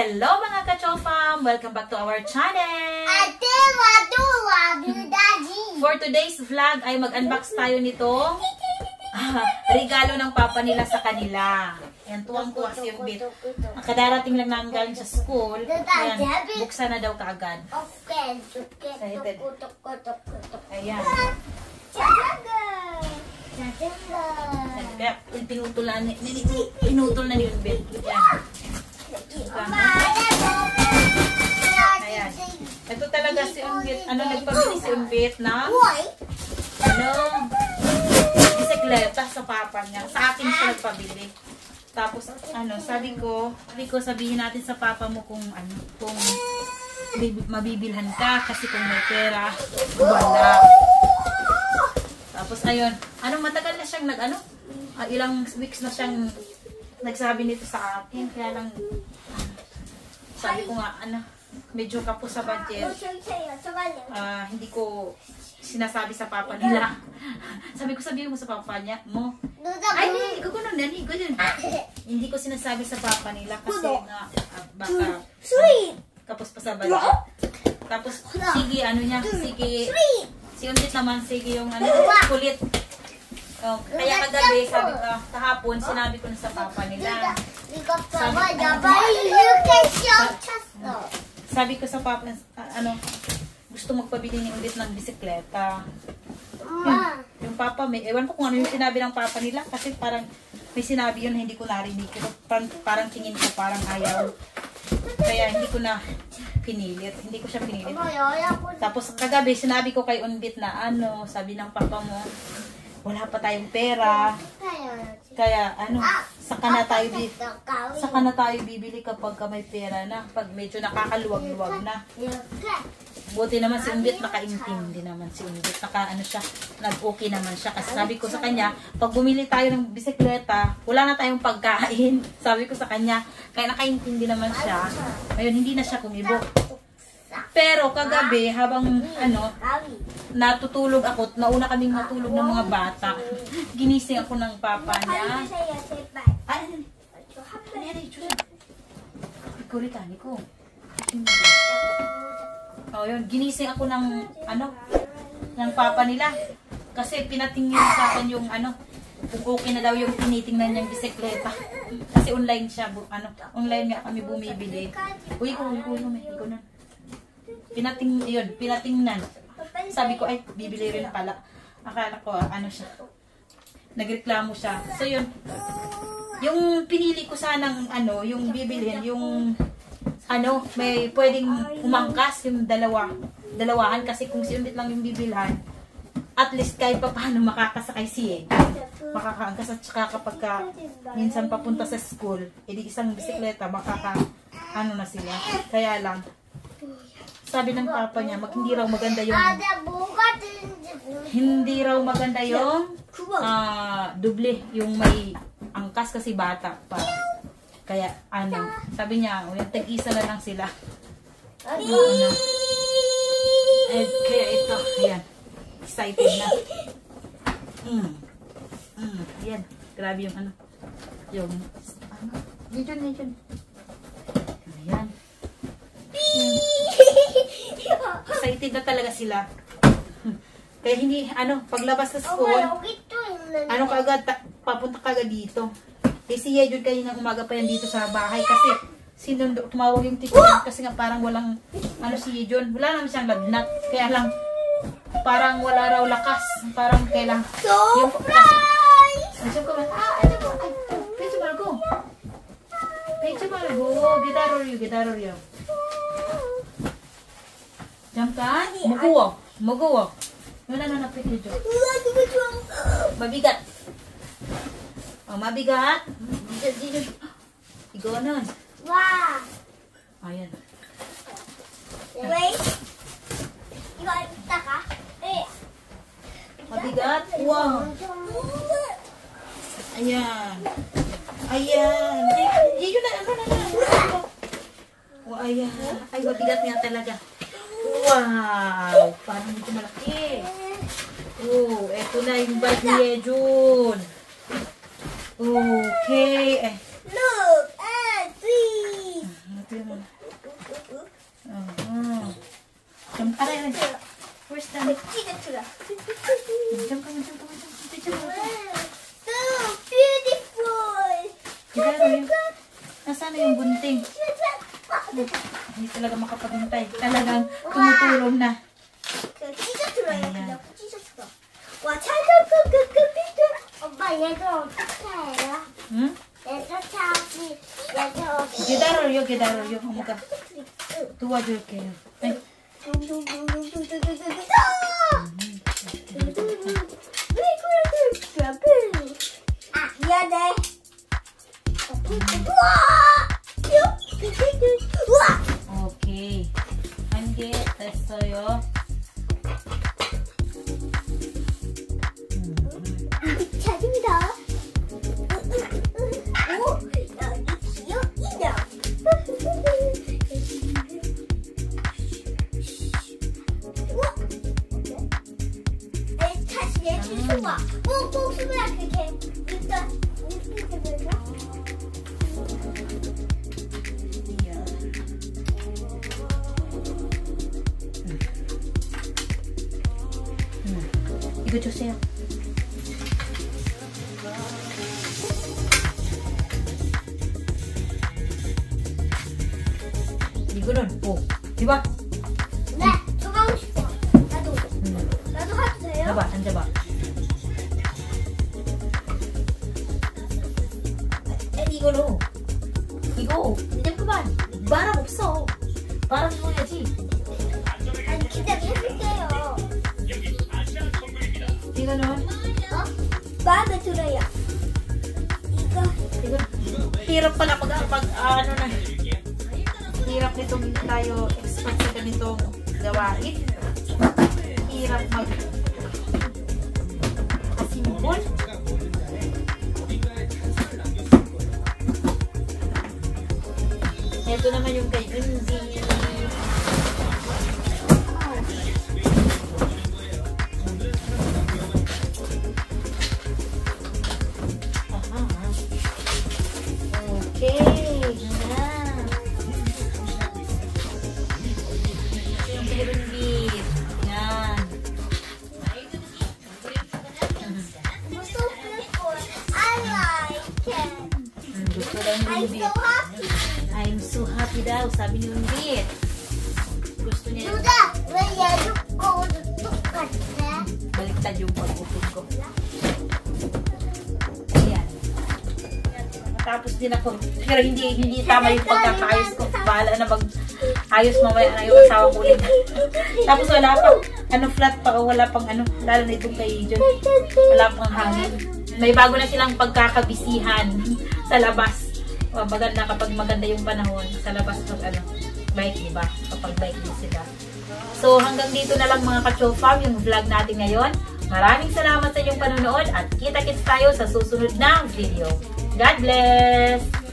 Hello mga ka-chofam! Welcome back to our channel! For today's vlog ay mag-unbox tayo nito. Regalo ng papa nila sa kanila. Ayan, tuwang-tuwa si Umbit. Kadarating lang namin galing sa school. Ayan, buksan na daw kaagad. Excited. Ayan. Kaya pinutol na ni Umbit. Ayan. Ito talaga si Umbit. Nagpabili si Umbit na bisikleta sa papa niya. Sa akin siya nagpabili. Tapos, sabi ko sabihin natin sa papa mo kung mabibilhan ka kasi kung may pera, wala. Tapos, ayun. Matagal na siyang ilang weeks na siyang nagsabi nito sa akin. Kaya lang, sabi ko nga, medyo kapos sa budget. Hindi ko sinasabi sa papa nila. Sabihin mo sa papa niya mo. Ay, hindi ko sinasabi sa papa nila kasi baka kapos pa sa budget. Tapos, sige, si Undit naman, sige yung kulit. Kaya kagabi, sabi ko, kahapon, sinabi ko na sa papa nila. Sabi ko sa papa, gusto magpabili ni Undit ng bisikleta. Yung papa, ewan ko kung ano yung sinabi ng papa nila kasi parang may sinabi yun na hindi ko narinig. Parang tingin ko parang ayaw. Kaya hindi ko na pinilit. Hindi ko siya pinilit. Tapos kagabi, sinabi ko kay Undit na sabi ng papa mo, wala pa tayong pera. Kaya saka na tayo bibili kapag may pera na. Pag medyo nakakaluwag-luwag na. Buti naman si Undit, nakaintindi naman si Undit. Nag-okay naman siya. Kasi sabi ko sa kanya, pag bumili tayo ng bisikleta, wala na tayong pagkain. Sabi ko sa kanya, kaya nakaintindi naman siya. Ngayon, hindi na siya kumibo. Pero kagabi, habang natutulog ako, nauna kaming matulog ng mga bata. Ginising ako ng papa niya. Ginising ako ng papa nila. Kasi pinatingin sa akin yung kung okay na daw yung tinitingnan niyang bisikleta. Kasi online siya, online nga kami bumibili. Uy, ko na. Pinatingnan. Sabi ko, ay, bibili rin pala. Akala ko, siya. Nagreklamo siya. So, yun. Yung pinili ko sanang, yung bibilhin, yung, may pwedeng umangkas yung dalawahan. Kasi kung si Undit lang yung bibilhan, at least kahit pa paano makakasakay siya. Makakaangkas at saka kapag minsan papunta sa school, edi isang bisikleta, na sila. Kaya lang, sabi ng papa niya, hindi raw maganda yung doble, yung may angkas kasi bata pa. Kaya sabi niya, tag-isa na lang sila. Kaya ito, ayan, excited na. Ayan, grabe yung medyo. Ayan. Excited na talaga sila. Kaya hindi, paglabas sa school, kagad, papunta kagad dito. Si Yejun kanina umaga pa yan dito sa bahay kasi tumawag yung teacher kasi nga parang walang, si Yejun, wala naman siyang lagnat. Kaya lang, parang wala raw lakas. Parang kailang, Pecho Margo, gitaroryo. Jamkan? Maguwa. Wala na napikidyo. Mabigat. Mabigat. Igonon. Wow. Ayan. Wait. Ika ka? Mabigat. Wow. Ayan. Yun na. Ayan. Ay, mabigat nga talaga. Wow! Parang hindi malaki. Eto na yung bag ni Yejun. Okay. Look, please. Ito. Aray. Where's the... Jump ka. So beautiful. Nasaan na yung bunting? Hindi talaga makapaghintay. Talagang tumutulong na. 와, 잘 오빠 얘도 어떻게 해요? Hmm? 얘도 차지. 얘도 Gidarolyo. Kamuka. Tuwadulkeyo. Ay. 아, 미안해. 우와! Okay. 한개 됐어요. 자줍니다. 오, 여기 귀여이다. 우와! 다시 얘 주소봐. 꼭 숨어야 그게. 일단 이렇게 되면서. 이거 주세요. 이거는 뭐? 이봐. 네, 저거 하고 싶어. 나도. 나도 하도 돼요? 봐봐, 앉아봐. 이거로 이거 이제 그만. 바람 없어. 바람 넣어야지. 아니, 기다려줄게요. 이거는 마음에 들어요. 이거. hirap pala pag ano na. Hirap nitong hindi tayo expert sa ganitong gawain. Hirap mag asimbol. Ito naman yung kay Gunzi. Okay. Yung kay Gunzi. Yan. So beautiful. I like it. Gusto daw ni I'm Gunzi. so happy. I'm so happy daw, sabi ni Gunzi. Gusto niya. 누나, 왜 얘도 거도 똑같아? Baliktad yung pag-upod ko. Ayan. Tapos din ako. Pero hindi tama yung pagkakaayos ko. Bahala na mag-ayos mamaya na yung asawa ko ulit. Tapos wala pang, flat pa o wala pang lalo na itong kay John. Wala pang hangin. May bago na silang pagkakabisihan sa labas. Maganda kapag maganda yung panahon sa labas ng bike, diba? Kapag bike din sila. So, hanggang dito na lang mga ka-Chofam yung vlog natin ngayon. Maraming salamat sa inyong panonood at kita-kits tayo sa susunod na video. God bless!